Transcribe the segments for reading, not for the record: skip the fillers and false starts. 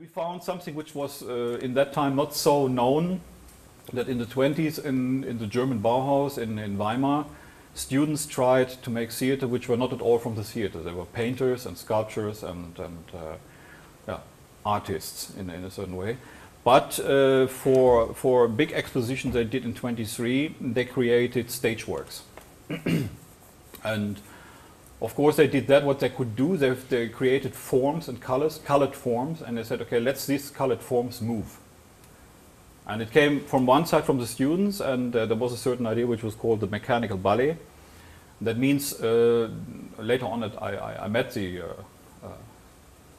We found something which was in that time not so known, that in the 20s in the German Bauhaus in Weimar, students tried to make theater which were not at all from the theater. They were painters and sculptors and yeah, artists in a certain way. But for a big exposition they did in 23, they created stage works. And of course they did that what they could do. They created forms and colors, colored forms, and they said, okay, let's these colored forms move. And it came from one side from the students, and there was a certain idea which was called the mechanical ballet. That means later on I met the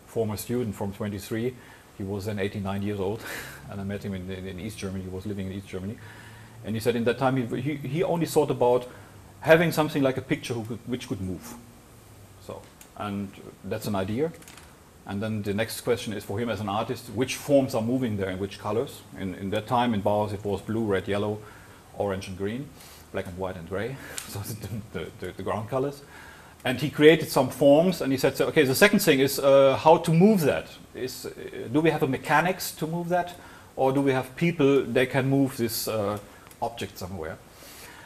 former student from 23. He was then 89 years old, and I met him in East Germany. He was living in East Germany. And he said in that time he only thought about having something like a picture which could move. So, and that's an idea. And then the next question is for him as an artist, which forms are moving there in which colors? In that time in Bauhaus it was blue, red, yellow, orange and green, black and white and gray, so the ground colors. And he created some forms, and he said, so, okay, the second thing is how to move that. Do we have a mechanics to move that? Or do we have people, they can move this object somewhere?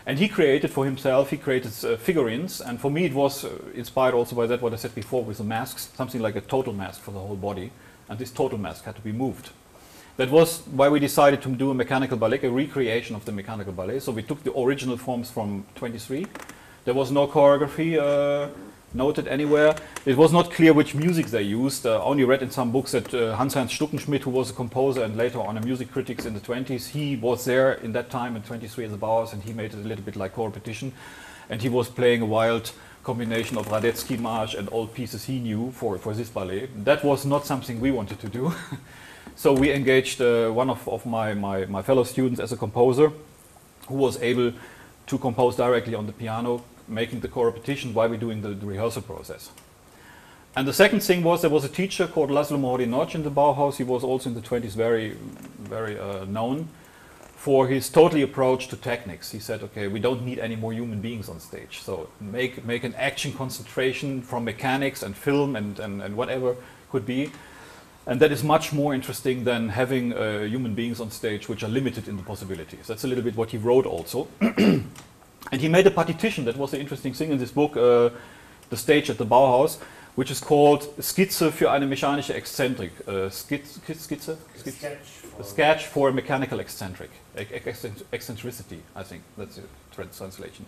And he created for himself, he created figurines, and for me it was inspired also by that what I said before with the masks, something like a total mask for the whole body, and this total mask had to be moved. That was why we decided to do a mechanical ballet, a recreation of the mechanical ballet. So we took the original forms from 23. There was no choreography noted anywhere. It was not clear which music they used. I only read in some books that Hans-Heinz Stuckenschmidt, who was a composer and later on a music critic in the 20s, he was there in that time in 23 at the Bauhaus, and he made it a little bit like co-repetition. And he was playing a wild combination of Radetzky march and old pieces he knew for this ballet. That was not something we wanted to do. So we engaged one of my fellow students as a composer who was able to compose directly on the piano, making the co-repetition while we're doing the rehearsal process. And the second thing was there was a teacher called Laszlo Moholy-Nagy in the Bauhaus. He was also in the 20s very known for his totally approach to techniques. He said, okay, we don't need any more human beings on stage. So make an action concentration from mechanics and film and whatever could be. And that is much more interesting than having human beings on stage which are limited in the possibilities. That's a little bit what he wrote also. And he made a partition. That was the interesting thing in this book, The Stage at the Bauhaus, which is called Skizze für eine mechanische Exzentrik. A sketch for a mechanical eccentric. Eccentricity, I think. That's the translation.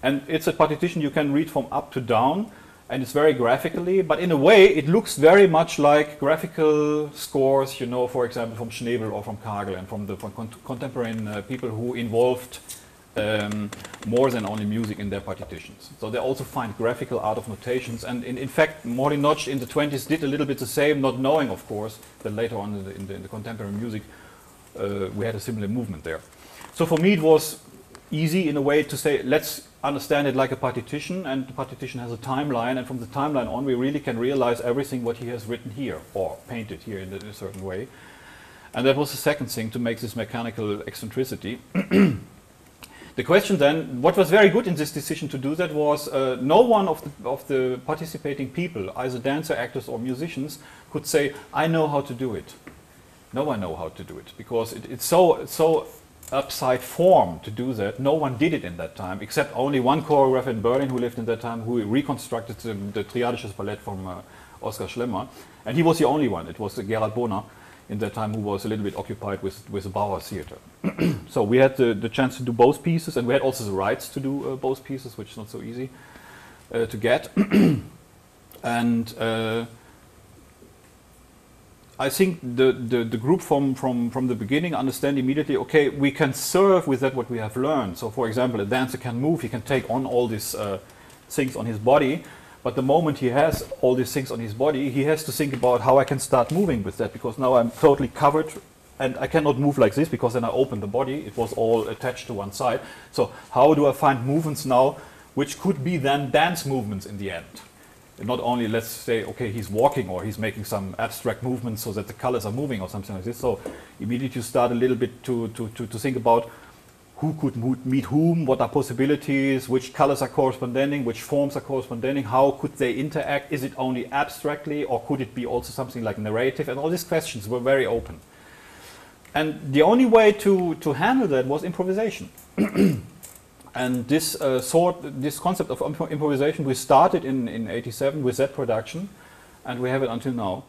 And it's a partition you can read from up to down. And it's very graphically, but in a way it looks very much like graphical scores, you know, for example, from Schnebel or from Kagel and from contemporary people who involved more than only music in their partitions. So they also find graphical art of notations, and in fact Moholy-Nagy in the 20s did a little bit the same, not knowing of course that later on in the contemporary music we had a similar movement there. So for me it was easy in a way to say, let's understand it like a partition, and the partition has a timeline, and from the timeline on we really can realize everything what he has written here or painted here in a certain way. And that was the second thing, to make this mechanical eccentricity. The question then, what was very good in this decision to do that was no one of the participating people, either dancer, actors or musicians, could say, I know how to do it. No one know how to do it, because it's so upside form to do that. No one did it in that time, except only one choreographer in Berlin who lived in that time, who reconstructed the Triadisches Ballett from Oskar Schlemmer. And he was the only one. It was Gerald Bohner in that time who was a little bit occupied with the Bauhaus theater. So we had the chance to do both pieces, and we had also the rights to do both pieces, which is not so easy to get. And I think the group from the beginning understand immediately, okay, we can serve with that what we have learned. So for example, a dancer can move, he can take on all these things on his body, but the moment he has all these things on his body, he has to think about how I can start moving with that, because now I'm totally covered and I cannot move like this, because then I open the body, it was all attached to one side. So how do I find movements now which could be then dance movements in the end? Not only, let's say, okay, he's walking or he's making some abstract movements so that the colors are moving or something like this. So immediately you start a little bit to think about who could meet whom, what are possibilities, which colors are corresponding, which forms are corresponding, how could they interact, is it only abstractly or could it be also something like narrative, and all these questions were very open. And the only way to handle that was improvisation. And this concept of improvisation, we started in 87 with that production, and we have it until now.